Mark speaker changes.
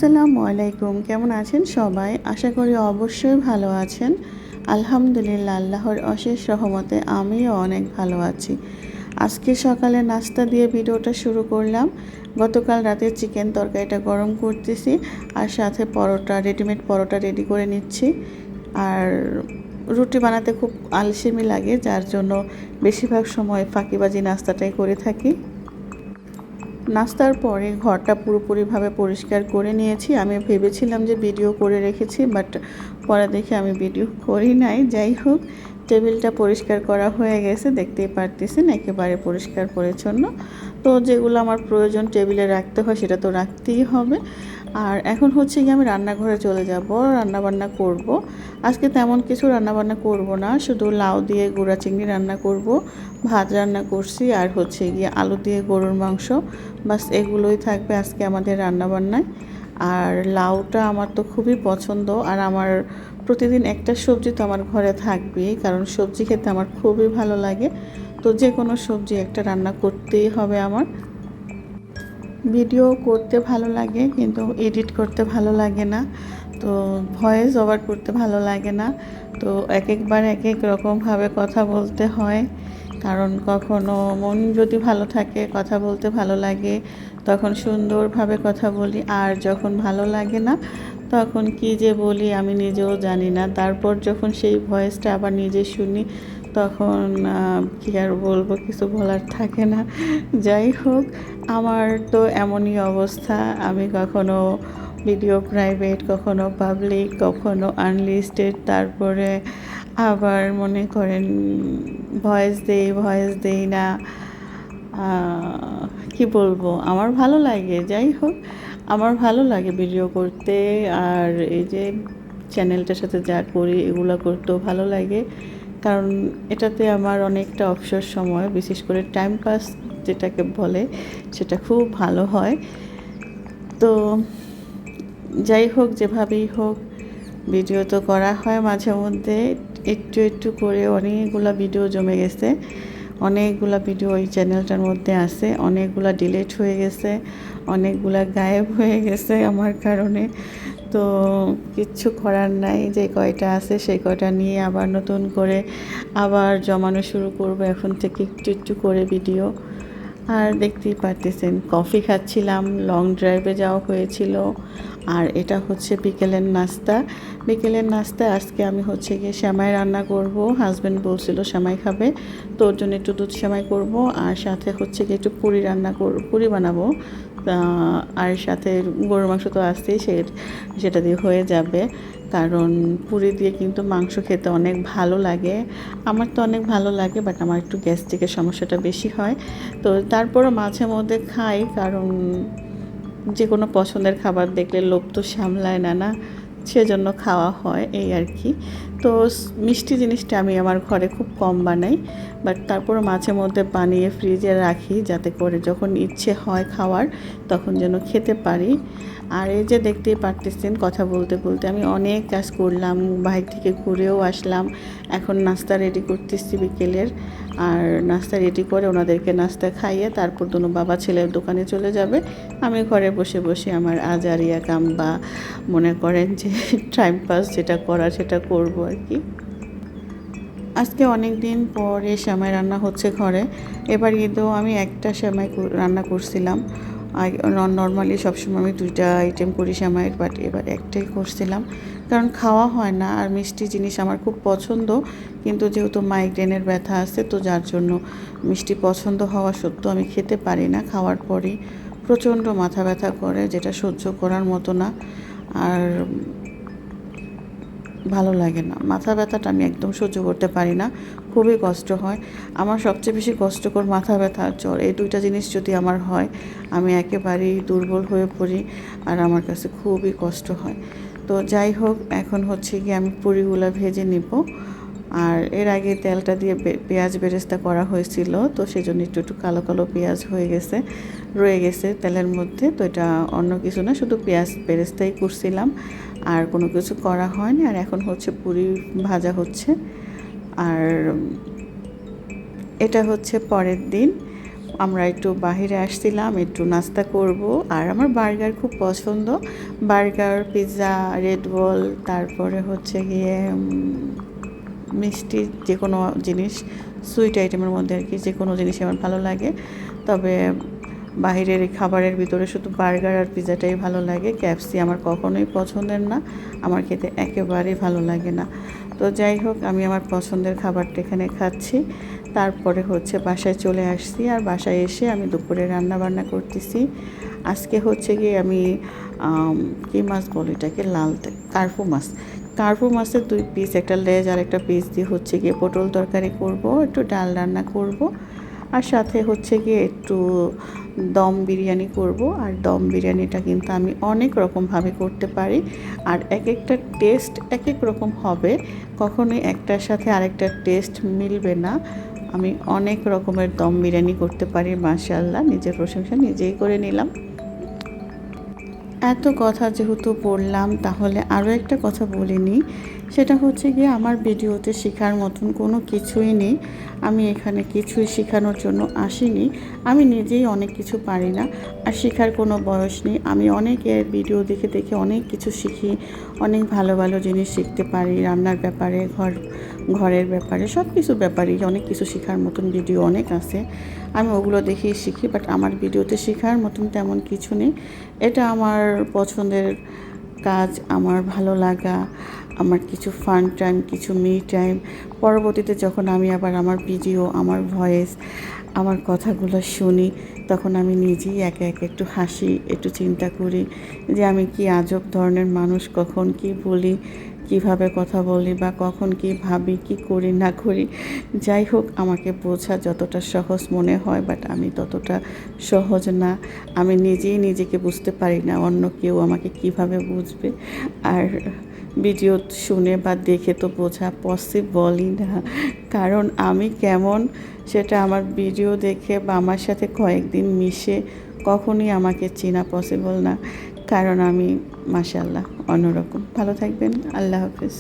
Speaker 1: আসসালামু আলাইকুম। কেমন আছেন সবাই? আশা করি অবশ্যই ভালো আছেন। আলহামদুলিল্লাহ, আল্লাহর অশেষ রহমতে আমিও অনেক ভালো আছি। আজকে সকালে নাস্তা দিয়ে ভিডিওটা শুরু করলাম। গতকাল রাতে চিকেন তরকারিটা গরম করতেছি আর সাথে পরোটা, রেডিমেড পরোটা রেডি করে নিচ্ছি। আর রুটি বানাতে খুব আলসেমি লাগে, যার জন্য বেশিরভাগ সময় ফাঁকিবাজি নাস্তাটাই করে থাকি। নাস্তার পরে ঘরটা পুরোপুরিভাবে পরিষ্কার করে নিয়েছি। আমি ভেবেছিলাম যে ভিডিও করে রেখেছি, বাট পরে দেখে আমি ভিডিও করি নাই। যাই হোক, টেবিলটা পরিষ্কার করা হয়ে গেছে, দেখতেই পারতেছেন একেবারে পরিষ্কার পরিচ্ছন্ন। তো যেগুলো আমার প্রয়োজন টেবিলে রাখতে হয় সেটা তো রাখতেই হবে। আর এখন হচ্ছে গিয়ে আমি রান্নাঘরে চলে যাব, রান্নাবান্না করব। আজকে তেমন কিছু রান্নাবান্না করব না, শুধু লাউ দিয়ে গুঁড়া চিংড়ি রান্না করব, ভাত রান্না করছি, আর হচ্ছে গিয়ে আলু দিয়ে গরুর মাংস। বাস এগুলোই থাকবে আজকে আমাদের রান্নাবান্নায়। আর লাউটা আমার তো খুবই পছন্দ, আর আমার প্রতিদিন একটা সবজি তো আমার ঘরে থাকবেই, কারণ সবজি খেতে আমার খুবই ভালো লাগে। তো যে কোনো সবজি একটা রান্না করতেই হবে আমার। ভিডিও করতে ভালো লাগে কিন্তু এডিট করতে ভালো লাগে না, তো ভয়েস ওভার করতে ভালো লাগে না। তো একবার এক এক রকমভাবে কথা বলতে হয়, কারণ কখনো মন যদি ভালো থাকে কথা বলতে ভালো লাগে, তখন সুন্দরভাবে কথা বলি। আর যখন ভালো লাগে না তখন কি যে বলি আমি নিজেও জানি না। তারপর যখন সেই ভয়েসটা আবার নিজে শুনি তখন কী আর বলবো, কিছু বলার থাকে না। যাই হোক, আমার তো এমনই অবস্থা। আমি কখনো ভিডিও প্রাইভেট, কখনো পাবলিক, কখনো আনলিস্টেড, তারপরে আবার মনে করেন ভয়েস দেই না। কি বলবো, আমার ভালো লাগে। যাই হোক, আমার ভালো লাগে ভিডিও করতে, আর এই যে চ্যানেলটার সাথে যা করি এগুলো করতেও ভালো লাগে, কারণ এটাতে আমার অনেকটা অবসর সময়, বিশেষ করে টাইম পাস যেটাকে বলে, সেটা খুব ভালো হয়। তো যাই হোক, যেভাবেই হোক ভিডিও তো করা হয় মাঝে মধ্যে, একটু একটু করে। অনেকগুলো ভিডিও জমে গেছে, অনেকগুলো ভিডিও ওই চ্যানেলটার মধ্যে আছে, অনেকগুলো ডিলিট হয়ে গেছে, অনেকগুলো গায়েব হয়ে গেছে আমার কারণে। তো কিচ্ছু করার নাই, যে কয়টা আছে সেই কয়টা নিয়ে আবার নতুন করে আবার জমানো শুরু করব এখন থেকে, একটু একটু করে ভিডিও। আর দেখতেই পারতেছেন কফি খাচ্ছিলাম, লং ড্রাইভে যাওয়া হয়েছিল। আর এটা হচ্ছে বিকেলের নাস্তা। বিকেলের নাস্তা আজকে আমি হচ্ছে গিয়ে সেমাই রান্না করব। হাজব্যান্ড বলছিল সেমাই খাবে, তো ওর জন্য একটু দুধ সেমাই করব, আর সাথে হচ্ছে গিয়ে একটু পুরি বানাবো। আর সাথে গরুর মাংস তো আসছেই, সেটা দিয়ে হয়ে যাবে। কারণ পুরি দিয়ে কিন্তু মাংস খেতে অনেক ভালো লাগে। আমার তো অনেক ভালো লাগে, বাট আমার একটু গ্যাস্ট্রিকের সমস্যাটা বেশি হয়। তো তারপরও মাঝে মধ্যে খাই, কারণ যে কোনো পছন্দের খাবার দেখলে লোভ তো সামলায় না, না, সেজন্য খাওয়া হয়, এই আর কি। তো মিষ্টি জিনিসটা আমি আমার ঘরে খুব কম বানাই, বাট তারপরও মাঝে মধ্যে বানিয়ে ফ্রিজে রাখি, যাতে করে যখন ইচ্ছে হয় খাওয়ার তখন যেন খেতে পারি। আর এই যে দেখতেই পারতেছেন কথা বলতে বলতে আমি অনেক কাজ করলাম, বাইরে থেকে ঘুরেও আসলাম। এখন নাস্তা রেডি করতেছি বিকেলের। আর নাস্তা রেডি করে ওনাদেরকে নাস্তা খাইয়ে তারপর দুনো বাবা ছেলের দোকানে চলে যাবে। আমি ঘরে বসে বসে আমার আজারিয়া কাম বা মনে করেন যে টাইম পাস যেটা করার সেটা করব আর কি। আজকে অনেক দিন পরে সেমাই রান্না হচ্ছে ঘরে। এবার ঈদেও আমি একটা সেমাই রান্না করছিলাম। নর্মালি সবসময় আমি 2টা আইটেম করি সেমাইয়ের, বাট এবার একটাই করছিলাম, কারণ খাওয়া হয় না। আর মিষ্টি জিনিস আমার খুব পছন্দ, কিন্তু যেহেতু মাইগ্রেনের ব্যথা আছে, তো যার জন্য মিষ্টি পছন্দ হওয়া সত্ত্বেও আমি খেতে পারি না। খাওয়ার পরই প্রচণ্ড মাথা ব্যথা করে, যেটা সহ্য করার মতো না। আর ভালো লাগে না, মাথা ব্যথাটা আমি একদম সহ্য করতে পারি না, খুবই কষ্ট হয় আমার। সবচেয়ে বেশি কষ্টকর মাথা ব্যথা আর জ্বর, এই দুইটা জিনিস যদি আমার হয় আমি একেবারেই দুর্বল হয়ে পড়ি, আর আমার কাছে খুবই কষ্ট হয়। তো যাই হোক, এখন হচ্ছে গিয়ে আমি পুরিগুলো ভেজে নিব। আর এর আগে তেলটা দিয়ে পেঁয়াজ বেরেস্তা করা হয়েছিল, তো সেই জন্য একটু একটু কালো কালো পেঁয়াজ রয়ে গেছে তেলের মধ্যে। তো এটা অন্য কিছু না, শুধু পেঁয়াজ বেরেস্তাই করছিলাম, আর কোনো কিছু করা হয়নি। আর এখন হচ্ছে পুরি ভাজা হচ্ছে। আর এটা হচ্ছে পরের দিন, আমরা একটু বাহিরে আসছিলাম, একটু নাস্তা করব। আর আমার বার্গার খুব পছন্দ, বার্গার, পিৎজা, রেড বল, তারপরে হচ্ছে গিয়ে মিষ্টি যে কোনো জিনিস, সুইট আইটেমের মধ্যে আর কি যে কোনো জিনিস আমার ভালো লাগে। তবে বাহিরের এই খাবারের ভিতরে শুধু বার্গার আর পিৎজাটাই ভালো লাগে। KFC আমার কখনোই পছন্দের না, আমার খেতে একেবারেই ভালো লাগে না। তো যাই হোক, আমি আমার পছন্দের খাবারটা এখানে খাচ্ছি। তারপরে হচ্ছে বাসায় চলে আসছি, আর বাসায় এসে আমি দুপুরে রান্না বান্না করতেছি। আজকে হচ্ছে গিয়ে আমি কী মাছ বলে এটাকে, কার্পু মাছ, কার্পু মাছের 2 পিস, একটা লেজ আর একটা পিস দিয়ে হচ্ছে গিয়ে পটল তরকারি করব, একটু ডাল রান্না করব, আর সাথে হচ্ছে গিয়ে একটু দম বিরিয়ানি করব। আর দম বিরিয়ানিটা কিন্তু আমি অনেক রকমভাবে করতে পারি, আর এক একটা টেস্ট এক এক রকম হবে, কখনোই একটার সাথে আরেকটার টেস্ট মিলবে না। আমি অনেক রকমের দম বিরিয়ানি করতে পারি, মাশাআল্লাহ, নিজের প্রশংসা নিজেই করে নিলাম। এত কথা যেহেতু বললাম, তাহলে আরও একটা কথা বলে নিই। সেটা হচ্ছে গিয়ে আমার ভিডিওতে শেখার মতন কোনো কিছুই নেই। আমি এখানে কিছুই শেখানোর জন্য আসিনি। আমি নিজেই অনেক কিছু পারি না, আর শেখার কোনো বয়স নেই। আমি অনেকের ভিডিও দেখে দেখে অনেক কিছু শিখি, অনেক ভালো ভালো জিনিস শিখতে পারি, রান্নার ব্যাপারে, ঘরের ব্যাপারে, সব কিছুর ব্যাপারেই অনেক কিছু শেখার মতন ভিডিও অনেক আছে। আমি ওগুলো দেখেই শিখি, বাট আমার ভিডিওতে শেখার মতন তেমন কিছু নেই। এটা আমার পছন্দের কাজ, আমার ভালো লাগা, আমার কিছু ফান টাইম, কিছু মি টাইম। পরবর্তীতে যখন আমি আবার আমার ভিডিও, আমার ভয়েস, আমার কথাগুলো শুনি, তখন আমি নিজেই একে একে একটু হাসি, একটু চিন্তা করি যে আমি কি আজব ধরনের মানুষ, কখন কি বলি, কিভাবে কথা বলি, বা কখন কি ভাবি, কি করি না করি। যাই হোক, আমাকে বোঝা যতটা সহজ মনে হয়, বাট আমি ততটা সহজ না। আমি নিজেই নিজেকে বুঝতে পারি না, অন্য কেউ আমাকে কিভাবে বুঝবে। আর ভিডিও শুনে বা দেখে তো বোঝা পসিবলই না, কারণ আমি কেমন সেটা আমার ভিডিও দেখে বা আমার সাথে কয়েকদিন মিশে কখনোই আমাকে চেনা পসিবল না, কারণ আমি মাশাআল্লাহ অন্যরকম। ভালো থাকবেন, আল্লাহ হাফেজ।